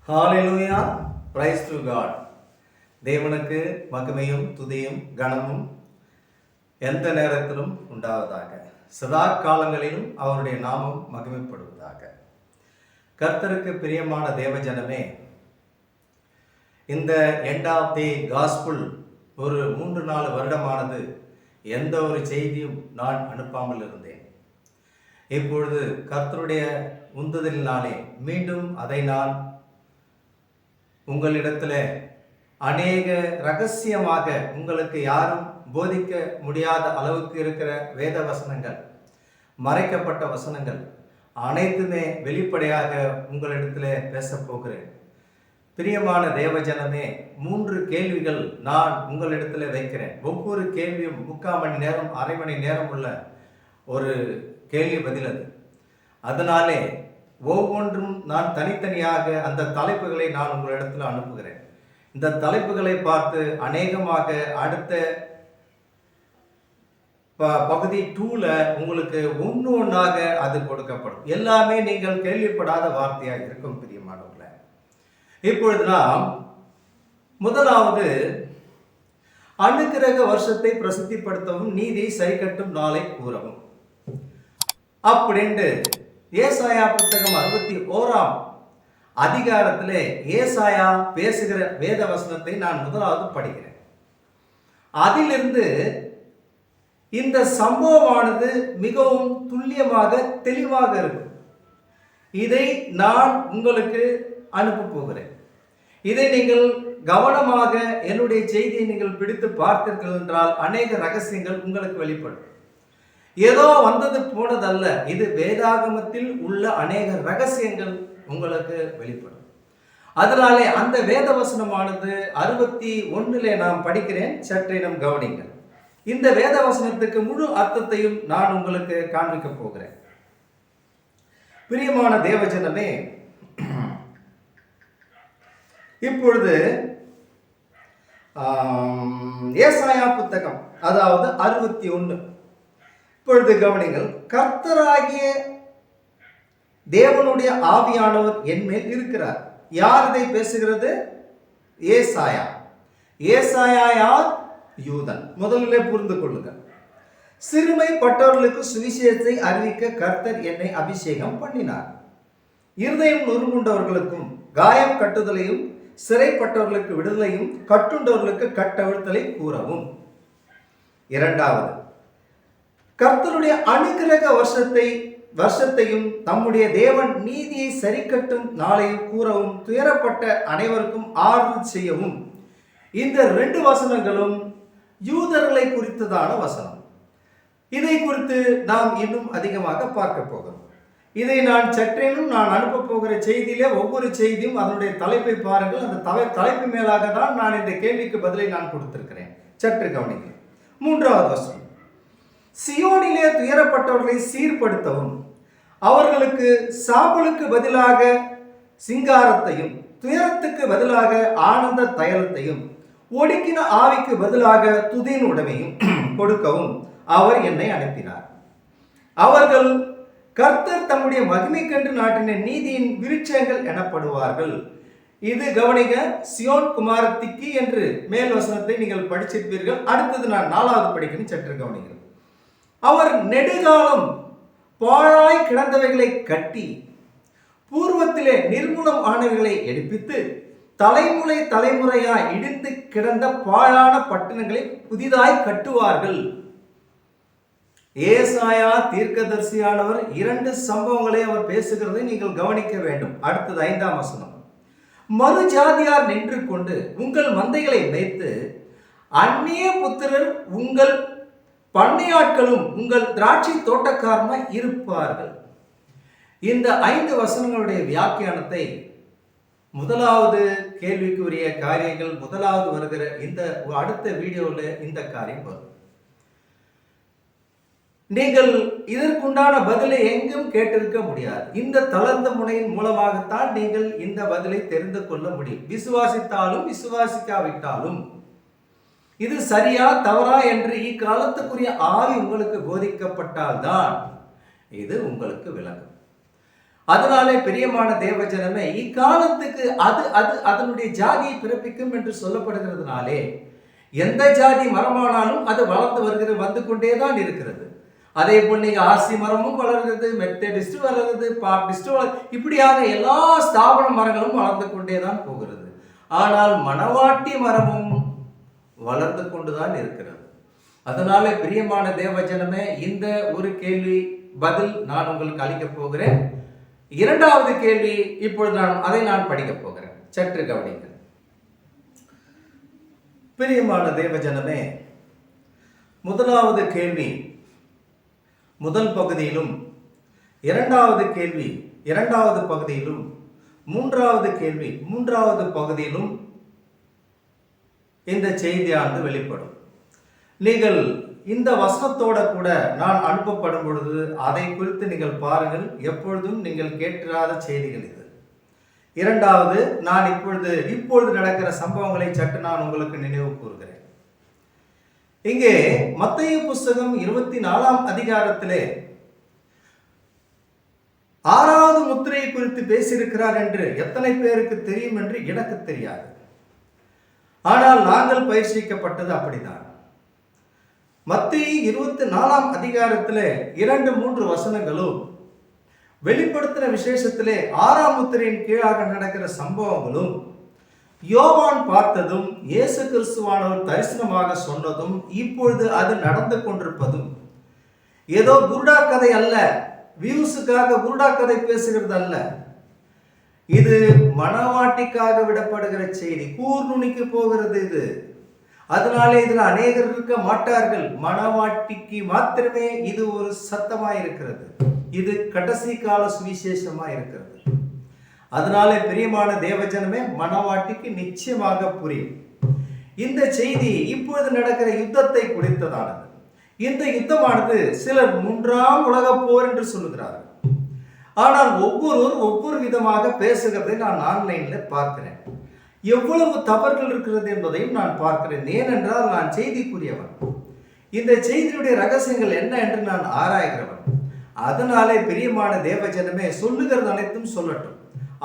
Hallelujah, praise to God. தேவனுக்கு மகிமையும் துதியும் கனமும் எந்த நேரத்திலும் உண்டாவதாக. சதா காலங்களிலும் அவருடைய நாமம் மகிமைப்படுவதாக. கர்த்தருக்கு பிரியமான தேவஜனமே, இந்த எண்ட் ஆஃப் தி காஸ்பல் ஒரு 3-4 வருடமானது எந்த ஒரு செய்தியும் நான் அனுப்பாமல் இருந்தேன். இப்பொழுது கர்த்தருடைய உந்துதலினாலே மீண்டும் அதை நான் உங்களிடத்தில் அநேக ரகசியமாக உங்களுக்கு யாரும் போதிக்க முடியாத அளவுக்கு இருக்கிற வேத வசனங்கள், மறைக்கப்பட்ட வசனங்கள் அனைத்துமே வெளிப்படையாக உங்களிடத்தில் பேசப் போகிறேன். பிரியமான தேவஜனமே, 3 கேள்விகள் நான் உங்களிடத்தில் வைக்கிறேன். ஒவ்வொரு கேள்வியும் 3/4 மணி நேரம், அரை மணி நேரம் உள்ள ஒரு கேள்வி பதில் அது. அதனாலே ஒவ்வொன்றும் நான் தனித்தனியாக அந்த தலைப்புகளை நான் உங்களிடத்தில் அனுப்புகிறேன். இந்த தலைப்புகளை பார்த்து அநேகமாக அடுத்த பகுதி 2ல உங்களுக்கு ஒன்றாக அது கொடுக்கப்படும். எல்லாமே நீங்கள் கேள்விப்படாத வார்த்தையாக இருக்கும் பிரியமானவர்களே. இப்பொழுது நாம் முதலாவது அனுக்கிரக வருஷத்தை பிரசித்திப்படுத்தவும் நீதியை சரிக்கட்டும் நாளை கூறவும் அப்படின்ட்டு ஏசாயா புத்தகம் 61ஆம் அதிகாரத்திலே ஏசாயா பேசுகிற வேத வசனத்தை நான் முதலாவது படிக்கிறேன். அதிலிருந்து இந்த சம்பவமானது மிகவும் துல்லியமாக தெளிவாக இருக்கும். இதை நான் உங்களுக்கு அனுப்ப போகிறேன். இதை நீங்கள் கவனமாக என்னுடைய செய்தியை நீங்கள் பிடித்து பார்த்தீர்கள் என்றால் அநேக ரகசியங்கள் உங்களுக்கு வெளிப்படும். ஏதோ வந்தது போனதல்ல, இது வேதாகமத்தில் உள்ள அநேக ரகசியங்கள் உங்களுக்கு வெளிப்படும். அதனாலே அந்த வேத வசனமானது 61 நாம் படிக்கிறேன். சற்றே நாம் கவனிங்கள். இந்த வேத வசனத்துக்கு முழு அர்த்தத்தையும் நான் உங்களுக்கு காண்பிக்க போகிறேன். பிரியமான தேவஜனமே, இப்பொழுது ஏசாயா புத்தகம் அதாவது 61. இப்பொழுது கவனிங்கள். கர்த்தராகிய தேவனுடைய ஆவியானவர் என்மேல் இருக்கிறார். யார் இதை பேசுகிறது? ஏசாயா. ஏசாயா யார்? யூதன். முதலிலே புரிந்து கொள்ளுங்கள். சிறுமைப்பட்டவர்களுக்கு சுவிசேஷத்தை அறிவிக்க கர்த்தர் என்னை அபிஷேகம் பண்ணினார். இருதயம் நொறுங்குண்டவர்களுக்கும் காயம் கட்டுதலையும், சிறைப்பட்டவர்களுக்கு விடுதலையும், கட்டுண்டவர்களுக்கு கட்டவிழ்த்தலை கூறவும். 2வது, கர்த்தருடைய அனுக்கிரக வருஷத்தையும் தம்முடைய தேவன் நீதியை சரிக்கட்டும் நாளையும் கூறவும், துயரப்பட்ட அனைவருக்கும் ஆறுதல் செய்யவும். இந்த 2 வசனங்களும் யூதர்களை குறித்ததான வசனம். இதை குறித்து நாம் இன்னும் அதிகமாக பார்க்க போகிறோம். இதை நான் சற்றேனும் நான் அனுப்ப போகிற செய்தியிலே ஒவ்வொரு செய்தியும் அதனுடைய தலைப்பை பாருங்கள். அந்த தலைப்பு மேலாக தான் நான் இந்த கேள்விக்கு பதிலை நான் கொடுத்திருக்கிறேன். சற்று கவனிங்கள். 3வது வசனம், சியோனிலே துயரப்பட்டவர்களை சீர்படுத்தவும், அவர்களுக்கு சாம்பலுக்கு பதிலாக சிங்காரத்தையும், துயரத்துக்கு பதிலாக ஆனந்த தைலத்தையும், ஒடுக்கின ஆவிக்கு பதிலாக துதியின் உடமையும் கொடுக்கவும் அவர் என்னை அனுப்பினார். அவர்கள் கர்த்தர் தம்முடைய மகிமை கண்டு நாட்டின நீதியின் விருட்சங்கள் எனப்படுவார்கள். இது கவனிக்க, சியோன் குமாரத்திக்கு என்று மேல் வசனத்தை நீங்கள் படிச்சிருப்பீர்கள். அடுத்தது நான் 4வது படிக்கணும். சற்று கவனிங்கள். அவர் நெடுகாலம் பாழாய் கிடந்தவைகளை கட்டி, பூர்வத்திலே நிர்மூலம் ஆனவைகளை எடுப்பித்து, தலைமுறையாய் இடிந்து கிடந்த பாழான பட்டணங்களை புதிதாய் கட்டுவார்கள். ஏசாயா தீர்க்கதரிசியானவர் 2 சம்பவங்களை அவர் பேசுகிறதை நீங்கள் கவனிக்க வேண்டும். அடுத்தது 5ஆம் வசனம், மறு ஜாதியார் நின்று கொண்டு உங்கள் மந்தைகளை மேய்த்து, அந்நிய புத்திரர் உங்கள் பண்ணையாட்களும் உங்கள் திராட்சை தோட்டக்காரமாய் இருப்பார்கள். இந்த 5 வசனங்களுடைய வியாக்கியானத்தை முதலாவது கேள்விக்குரிய காரியங்கள் முதலாவது வருகிற இந்த அடுத்த வீடியோவில் இந்த காரியம் வரும். நீங்கள் இதற்குண்டான பதிலை எங்கும் கேட்டிருக்க முடியாது. இந்த தளர்ந்த முனையின் மூலமாகத்தான் நீங்கள் இந்த பதிலை தெரிந்து கொள்ள முடியும். விசுவாசித்தாலும் விசுவாசிக்காவிட்டாலும் இது சரியா தவறா என்று இக்காலத்துக்குரிய ஆவி உங்களுக்கு போதிக்கப்பட்டால்தான் இது உங்களுக்கு விளங்கும். அதனாலே பிரியமான தேவஜனமே, இக்காலத்துக்கு அது அது அதனுடைய ஜாதியை பிறப்பிக்கும் என்று சொல்லப்படுகிறதுனாலே எந்த ஜாதி மரமானாலும் அது வளர்ந்து வந்து கொண்டேதான் இருக்கிறது. அதே போல் நீங்க ஆசி மரமும் வளர்கிறது, மெத்தடிஸ்ட் வளர்கிறது, பாப்டிஸ்ட் இப்படியாக எல்லா ஸ்தாபன மரங்களும் வளர்ந்து கொண்டேதான் போகிறது. ஆனால் மணவாட்டி மரமும் வளர்ந்து கொண்டுதான் இருக்கிறது. அதனால பிரியமான தேவஜனமே, இந்த ஒரு கேள்வி பதில் நான் உங்களுக்கு அளிக்கப் போகிறேன். இரண்டாவது கேள்வி இப்பொழுது அதை நான் படிக்கப் போகிறேன். சற்று கவனிங்கள். பிரியமான தேவஜனமே, முதலாவது கேள்வி முதல் பகுதியிலும், இரண்டாவது கேள்வி இரண்டாவது பகுதியிலும், மூன்றாவது கேள்வி மூன்றாவது பகுதியிலும் இந்த செய்தியானது வெளிப்படும். நீங்கள் இந்த வசனத்தோட கூட நான் அனுப்பப்படும் பொழுது அதை குறித்து நீங்கள் பாருங்கள். எப்பொழுதும் நீங்கள் கேட்காத செய்திகள் இது. இரண்டாவது, நான் இப்பொழுது நடக்கிற சம்பவங்களை சற்று நான் உங்களுக்கு நினைவு கூறுகிறேன். இங்கே மத்தேயு புஸ்தகம் 24ஆம் அதிகாரத்திலே 6வது முத்திரையை குறித்து பேசியிருக்கிறார் என்று எத்தனை பேருக்கு தெரியும் என்று எனக்கு தெரியாது. ஆனால் நாங்கள் பயிற்சிக்கப்பட்டது அப்படிதான். மத்தேயு 24ஆம் அதிகாரத்திலே 2-3 வசனங்களும், வெளிப்படுத்தின விசேஷத்திலே 6ஆம் முத்திரையின் கீழாக நடக்கிற சம்பவங்களும், யோவான் பார்த்ததும், இயேசு கிறிஸ்துவானவர் தரிசனமாக சொன்னதும், இப்பொழுது அது நடந்து கொண்டிருப்பதும் ஏதோ குருடா கதை அல்ல, வியூஸுக்காக குருடா கதை பேசுகிறது அல்ல. இது மணவாட்டிக்காக விடப்படுகிற செய்தி. கூர்நுனிக்கு போகிறது இது. அதனாலே இதில் அநேகர் இருக்க மாட்டார்கள். மணவாட்டிக்கு மாத்திரமே இது ஒரு சத்தமாய் இருக்கிறது. இது கடைசி கால சுவிசேஷமா இருக்கிறது. அதனாலே பிரியமான தேவஜனமே, மணவாட்டிக்கு நிச்சயமாக புரியும். இந்த செய்தி இப்பொழுது நடக்கிற யுத்தத்தை குறித்ததானது. இந்த யுத்தமானது சிலர் 3ஆம் உலக போர் என்று சொல்லுகிறார்கள். ஆனால் ஒவ்வொருவர் ஒவ்வொரு விதமாக பேசுகிறதை நான் ஆன்லைன்ல பார்க்கிறேன். எவ்வளவு தவறுகள் இருக்கிறது என்பதையும் நான் பார்க்கிறேன். ஏனென்றால் நான் செய்திக்குரியவன். இந்த செய்தியுடைய ரகசியங்கள் என்ன என்று நான் ஆராய்கிறவன். அதனாலே பிரியமான தேவஜனமே, சொல்லுகிறது அனைத்தும் சொல்லட்டும்.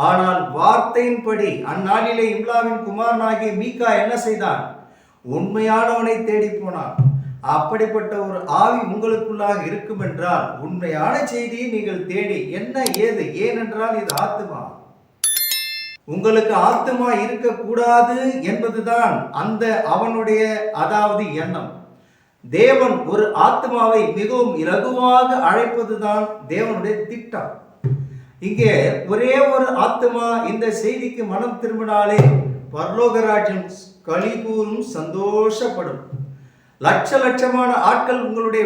ஆனால் வார்த்தையின்படி அந்நாளிலே இம்லாவின் குமாரனாகிய மீகா என்ன செய்தான்? உண்மையானவனை தேடி போனான். அப்படிப்பட்ட ஒரு ஆவி உங்களுக்குள்ளாக இருக்கும் என்றால் உண்மையான செய்தியை நீங்கள் தேடி என்ன ஏது, ஏனென்றால் இது ஆத்துமா. உங்களுக்கு ஆத்துமா இருக்கக்கூடாது என்பதுதான் அந்த அவனுடைய எண்ணம். தேவன் ஒரு ஆத்மாவை மிகவும் இலகுவாக அழைப்பதுதான் தேவனுடைய திட்டம். இங்கே ஒரே ஒரு ஆத்மா இந்த செய்திக்கு மனம் திரும்பினாலே பரலோகராஜ்யம் களி கூறும், சந்தோஷப்படும். லட்சமான ஆட்கள் உங்களுடைய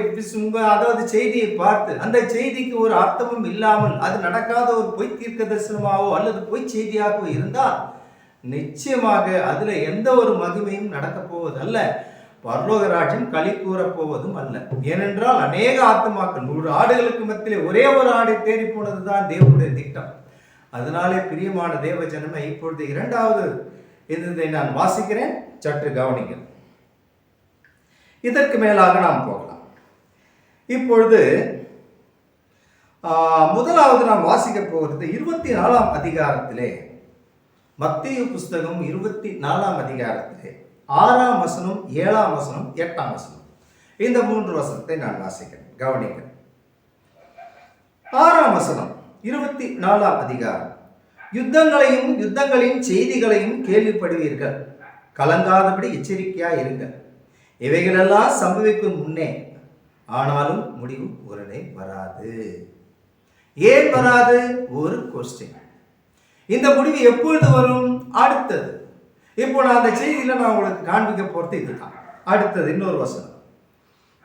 செய்தியை பார்த்து அந்த செய்திக்கு ஒரு அர்த்தமும் இல்லாமல் அது நடக்காத ஒரு பொய் தீர்க்க தரிசனமாவோ அல்லது பொய் செய்தியாகவோ இருந்தால் நிச்சயமாக அதுல எந்த ஒரு மகிமையும் நடக்கப் போவதல்ல. பரலோகராஜ்யம் களி கூறப் போவதும் அல்ல. ஏனென்றால் அநேக ஆத்மாக்கள் 100 ஆடுகளுக்கு மத்தியிலே ஒரே ஒரு ஆடை தேடி போனதுதான் தேவனுடைய திட்டம். அதனாலே பிரியமான தேவஜனமே, இப்பொழுது இரண்டாவது இதை நான் வாசிக்கிறேன். சற்று கவனிங்கள். இதற்கு மேலாக நாம் போகலாம். இப்பொழுது முதலாவது நாம் வாசிக்க போகிறது 24ஆம் அதிகாரத்திலே, மத்தேயு புஸ்தகம் 24ஆம் அதிகாரத்திலே 6ஆம் வசனம், 7ஆம் வசனம், 8ஆம் வசனம், இந்த 3 வசனத்தை நான் வாசிக்கிறேன். கவனிங்கள். 6ஆம் வசனம், 24ஆம் அதிகாரம். யுத்தங்களின் செய்திகளையும் கேள்விப்படுவீர்கள். கலங்காதபடி எச்சரிக்கையா இருங்கள். இவைகளெல்லாம் சம்பவிக்கும் முன்னே, ஆனாலும் முடிவு உடனே வராது. ஏன் வராது? ஒரு கொஸ்டின். இந்த முடிவு எப்பொழுது வரும்? அடுத்தது. இப்போ நான் அந்த செய்தியில நான் உங்களுக்கு காண்பிக்க போறது இதுதான். அடுத்தது இன்னொரு வசனம்.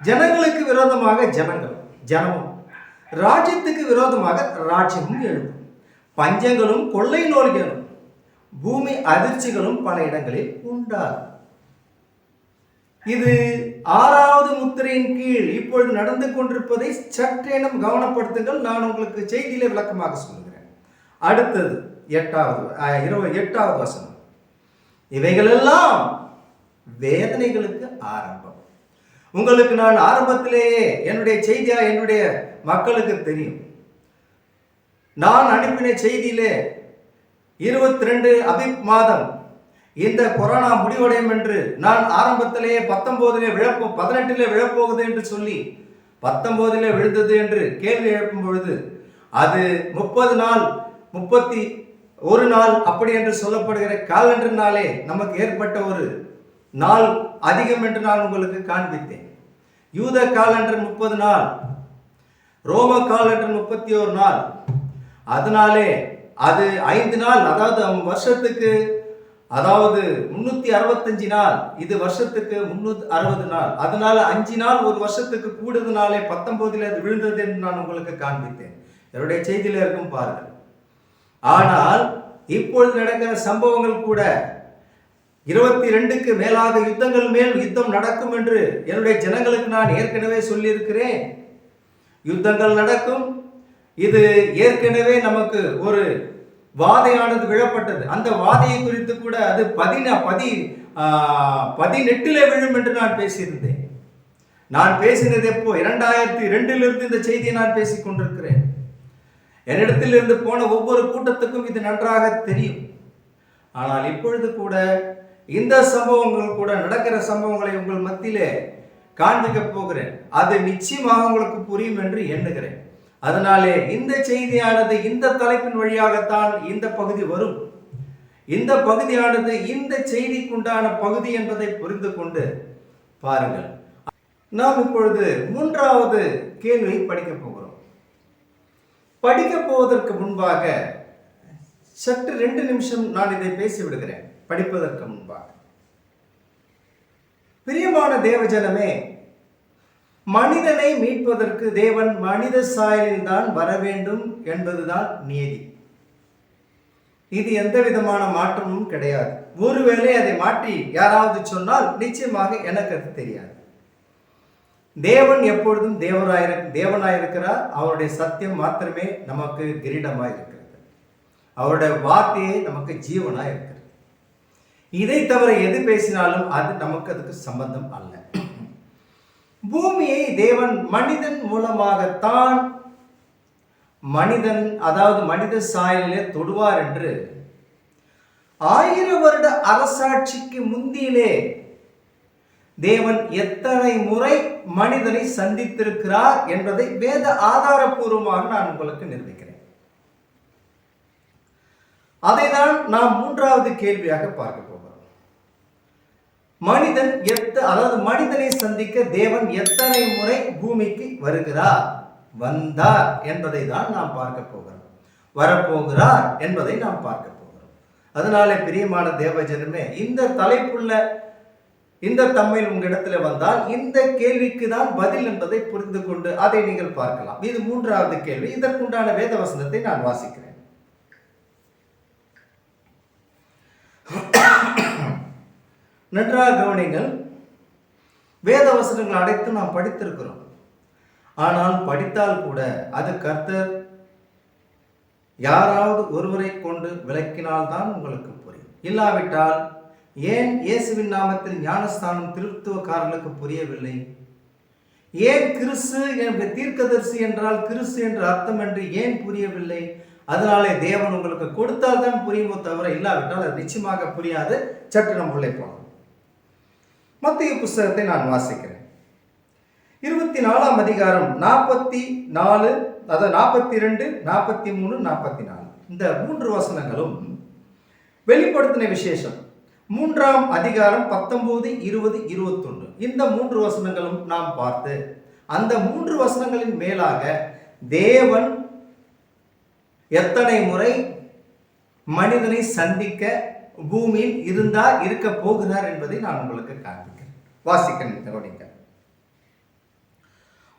ஜனங்களுக்கு விரோதமாக ஜனமும், ராஜ்யத்துக்கு விரோதமாக ராஜ்யமும் எழும். பஞ்சங்களும் கொள்ளை நோய்களும் பூமி அதிர்ச்சிகளும் பல இடங்களில் உண்டாகும். இது 6வது முத்திரையின் கீழ் இப்பொழுது நடந்து கொண்டிருப்பதை சற்றேனும் கவனப்படுத்துங்கள். நான் உங்களுக்கு செய்தியிலே விளக்கமாக சொல்லுகிறேன். அடுத்தது 8வது வசனம். இவைகளெல்லாம் வேதனைகளுக்கு ஆரம்பம். உங்களுக்கு நான் ஆரம்பத்திலேயே என்னுடைய செய்தியா என்னுடைய மக்களுக்கு தெரியும். நான் அனுப்பின செய்தியிலே 22 அபிப் மாதம் இந்த கொரோனா முடிவடையும் என்று நான் ஆரம்பத்திலேயே 18 விழப்போகுது என்று சொல்லி 19 விழுந்தது என்று கேள்வி எழுப்பும் பொழுது அது 30 நாள் 31 நாள் அப்படி என்று சொல்லப்படுகிற காலண்டர்னாலே நமக்கு ஏற்பட்ட ஒரு நாள் அதிகம் என்று நான் உங்களுக்கு காண்பித்தேன். யூத காலண்டர் 30 நாள், ரோம காலண்டர் 31 நாள். அதனாலே அது 5 நாள், அதாவது வருஷத்துக்கு, அதாவது 365 நாள், இது வருஷத்துக்கு 360 நாள். அதனால 5 நாள் ஒரு வருஷத்துக்கு கூடுதனாலே 19 அது விழுந்தது என்று நான் உங்களுக்கு காண்பித்தேன். என்னுடைய செய்தியில இருக்கும் பாருங்கள். ஆனால் இப்பொழுது நடக்கிற சம்பவங்கள் கூட 22க்கு மேலாக யுத்தங்கள் மேல் யுத்தம் நடக்கும் என்று என்னுடைய ஜனங்களுக்கு நான் ஏற்கனவே சொல்லியிருக்கிறேன். யுத்தங்கள் நடக்கும். இது ஏற்கனவே நமக்கு ஒரு வாதையானது விழப்பட்டது. அந்த வாதையை குறித்து கூட அது 18 விழும் என்று நான் பேசியிருந்தேன். நான் பேசினது எப்போ? 2002 இந்த செய்தியை நான் பேசிக் கொண்டிருக்கிறேன். என்னிடத்தில் இருந்து போன ஒவ்வொரு கூட்டத்துக்கும் இது நன்றாக தெரியும். ஆனால் இப்பொழுது கூட இந்த சம்பவங்கள் கூட நடக்கிற சம்பவங்களை உங்கள் மத்தியிலே காண்பிக்க போகிறேன். அது நிச்சயமாக உங்களுக்கு புரியும் என்று எண்ணுகிறேன். அதனாலே இந்த செய்தியானது இந்த தலைப்பின் வழியாகத்தான் இந்த பகுதி வரும். இந்த பகுதியானது இந்த செய்திக்குண்டான பகுதி என்பதை புரிந்து கொண்டு பாருங்கள். நாம் இப்பொழுது 3வது கேள்வியை படிக்க போகிறோம். படிக்க போவதற்கு முன்பாக சற்று 2 நிமிஷம் நான் இதை பேசி விடுகிறேன். படிப்பதற்கு முன்பாக, பிரியமான தேவஜனமே, மனிதனை மீட்பதற்கு தேவன் மனித சாயலில் தான் வர வேண்டும் என்பதுதான் நியதி. இது எந்த விதமான மாற்றமும் கிடையாது. ஒருவேளை அதை மாற்றி யாராவது சொன்னால் நிச்சயமாக எனக்கு அது தெரியாது. தேவன் எப்பொழுதும் தேவனாயிருக்கிறார். அவருடைய சத்தியம் மாத்திரமே நமக்கு கிரீடமாய் இருக்கிறது. அவருடைய வார்த்தையே நமக்கு ஜீவனாய் இருக்கிறது. இதை தவிர எது பேசினாலும் அது நமக்கு அதுக்கு சம்பந்தம் அல்ல. பூமியை தேவன் மனிதன் மூலமாகத்தான் அதாவது மனித சாயலிலே தொடுவார் என்று 1000 வருட அரசாட்சிக்கு முந்தியிலே தேவன் எத்தனை முறை மனிதனை சந்தித்திருக்கிறார் என்பதை வேத ஆதாரபூர்வமாக நான் உங்களுக்கு நிரூபிக்கிறேன். அதை தான் நாம் 3வது கேள்வியாக பார்க்க போகிறோம். மனிதனை சந்திக்க தேவன் எத்தனை முறை பூமிக்கு வந்தார் என்பதை தான் நாம் பார்க்க போகிறோம். வரப்போகிறார் என்பதை நாம் பார்க்க போகிறோம். அதனாலே பிரியமான தேவஜனமே, இந்த தலைப்புள்ள இந்த தம்மையில் உங்களிடத்துல வந்தால் இந்த கேள்விக்கு தான் பதில் என்பதை புரிந்து கொண்டு அதை நீங்கள் பார்க்கலாம். இது 3வது கேள்வி. இதற்குண்டான வேத வசனத்தை நான் வாசிக்கிறேன். நன்றாக கவனிங்கள். வேத வசனங்கள் அனைத்தும் நாம் படித்திருக்கிறோம். ஆனால் படித்தால் கூட அது கர்த்தர் யாராவது ஒருவரை கொண்டு விளக்கினால்தான் உங்களுக்கு புரியும். இல்லாவிட்டால் ஏன் இயேசுவின் நாமத்தில் ஞானஸ்தானம் திருத்துவக்காரர்களுக்கு புரியவில்லை? ஏன் கிறிஸ்து தீர்க்கதரிசி என்றால் கிறிஸ்து என்ற அர்த்தம் என்று ஏன் புரியவில்லை? அதனாலே தேவன் உங்களுக்கு கொடுத்தால் தான் புரியுமோ தவிர இல்லாவிட்டால் அது நிச்சயமாக புரியாது. சற்று நம்ம உள்ளே போகலாம். மத்தேயு புஸ்தகத்தை நான் வாசிக்கிறேன். 24ஆம் அதிகாரம் 44, அதாவது 42, 43, 44 இந்த 3 வசனங்களும் வெளிப்படுத்தின விசேஷம் 3ஆம் அதிகாரம் 19, 20, 21 இந்த 3 வசனங்களும் நாம் பார்த்து அந்த 3 வசனங்களின் மேலாக தேவன் எத்தனை முறை மனிதனை சந்திக்க பூமியில் இருக்க போகிறார் என்பதை நான் உங்களுக்கு காண்பிக்கிறேன். வாசிக்கிறேன்.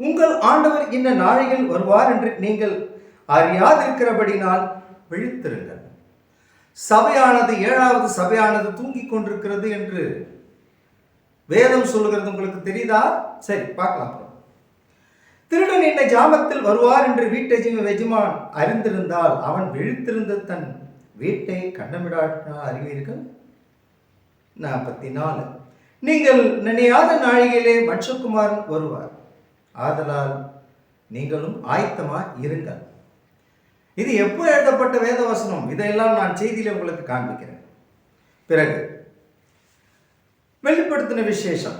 உங்கள் ஆண்டவர் இந்த நாழிகள் வருவார் என்று நீங்கள் அறியாதிருக்கிறபடினால் விழித்திருங்கள். சபையானது 7வது சபையானது தூங்கிக் கொண்டிருக்கிறது என்று வேதம் சொல்லுகிறது. உங்களுக்கு தெரியுதா? சரி, பார்க்கலாம். திருடன் இந்த ஜாமத்தில் வருவார் என்று வீட்டை எஜமான் அறிந்திருந்தால் அவன் விழித்திருந்த தன் வீட்டை கண்டமிடாட்டினா அறிவீர்கள். 44 நீங்கள் நினையாத நாழிகையிலே மனுஷகுமாரன் வருவார். ஆதலால் நீங்களும் ஆயத்தமாய் இருங்கள். இது எப்போ எழுதப்பட்ட வேத வசனம்? இதையெல்லாம் நான் செய்தியில உங்களுக்கு காண்பிக்கிறேன். பிறகு வெளிப்படுத்தின விசேஷம்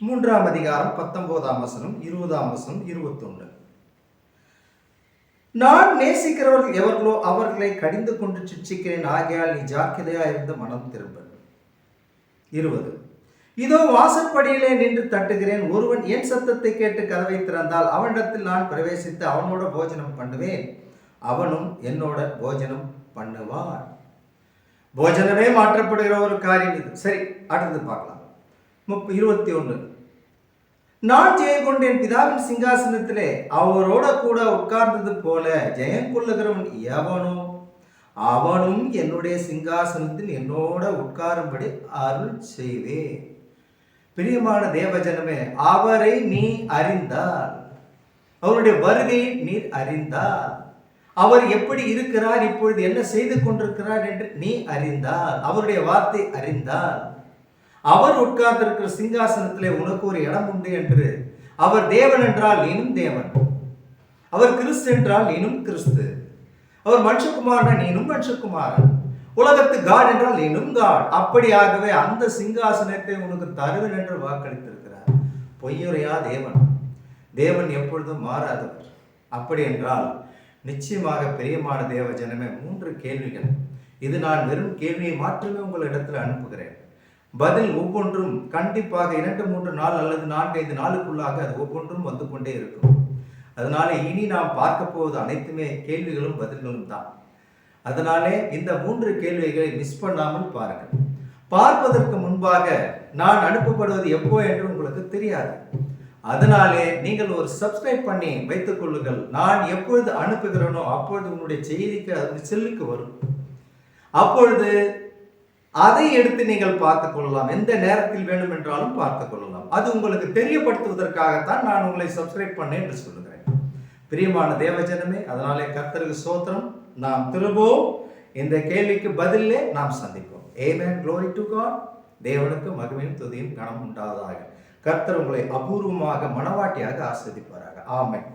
3ஆம் அதிகாரம் 19ஆம் வசனம், 20ஆம் வசனம், 21. நான் நேசிக்கிறவர்கள் எவர்களோ அவர்களை கடிந்து கொண்டு சிட்சிக்கிறேன், ஆகையால் நீ ஜாக்கிரதையா இருந்து மனம் திரும்ப. 20. இதோ வாசற்படியிலே நின்று தட்டுகிறேன், ஒருவன் என் சத்தத்தை கேட்டு கதவை திறந்தால் அவனிடத்தில் நான் பிரவேசித்து அவனோட போஜனம் பண்ணுவேன், அவனும் என்னோட போஜனம் பண்ணுவான். போஜனமே மாற்றப்படுகிற ஒரு காரியம் இது. சரி, அடுத்தது பார்க்கலாம். 21. நான் ஜெயம் கொண்டு என் பிதாவின் சிங்காசனத்திலே அவரோட கூட உட்கார்ந்தது போல ஜெயம் கொள்ளுகிறவன் எவனோ அவனும் என்னுடைய சிங்காசனத்தில் என்னோட உட்காரும்படி அருள் செய்வேன். பிரியமான தேவஜனமே, அவரை நீ அறிந்தால், அவருடைய வருகையை நீர் அறிந்தால், அவர் எப்படி இருக்கிறார், இப்பொழுது என்ன செய்து கொண்டிருக்கிறார் என்று நீ அறிந்தால், அவருடைய வார்த்தை அறிந்தால், அவர் உட்கார்ந்திருக்கிற சிங்காசனத்திலே உனக்கு ஒரு இடம் உண்டு என்று, அவர் தேவன் என்றால் நீனும் தேவன், அவர் கிறிஸ்து என்றால் நீனும் கிறிஸ்து, அவர் மனுஷகுமாரன் நீனும் மனுஷகுமாரன், உலகத்து காட் என்றால் நீனும் காட். அப்படியாகவே அந்த சிங்காசனத்தை உனக்கு தருவேன் என்று வாக்களித்திருக்கிறார். பொய்யுரையா தேவன். தேவன் எப்பொழுதும் மாறாதவர். அப்படி என்றால் நிச்சயமாக பிரியமான தேவ ஜனமே, 3 கேள்விகள். இது நான் வெறும் கேள்வியை மாற்றமே உங்களிடத்தில் அனுப்புகிறேன். பதில் ஒவ்வொன்றும் கண்டிப்பாக 2, 3 நாள் அல்லது 4, 5 நாளுக்குள்ளாக அது ஒவ்வொன்றும் வந்து கொண்டே இருக்கும். அதனால இனி நாம் பார்க்க போவது அனைத்துமே கேள்விகளும் பதில்களும் தான். அதனாலே இந்த 3 கேள்விகளை மிஸ் பண்ணாமல் பாருங்கள். பார்ப்பதற்கு முன்பாக நான் அனுப்பப்படுவது எப்போ என்று உங்களுக்கு தெரியாது. அதனாலே நீங்கள் ஒரு சப்ஸ்கிரைப் பண்ணி வைத்துக் கொள்ளுங்கள். நான் எப்பொழுது அனுப்புகிறேனோ அப்பொழுது உங்களுடைய செய்திக்கு அது செல்லுக்கு வரும். அப்பொழுது அதை எடுத்து நீங்கள் பார்த்துக் கொள்ளலாம். எந்த நேரத்தில் வேண்டும் என்றாலும் பார்த்துக் கொள்ளலாம். அது உங்களுக்கு தெரியப்படுத்துவதற்காகத்தான் நான் உங்களை சப்ஸ்கிரைப் பண்ணேன் என்று சொல்லுகிறேன். பிரியமான தேவஜனமே, அதனாலே கர்த்தருக்கு ஸ்தோத்திரம். நாம் திரும்பவும் இந்த கேள்விக்கு பதிலே நாம் சந்திப்போம். ஆமென். Glory to God. தேவனுக்கு மகிமையும் துதியும் கனம் உண்டாவதாக. கர்த்தர் உங்களை அபூர்வமாக மனவாட்டியாக ஆசீர்வதிப்பாராக. ஆமென்.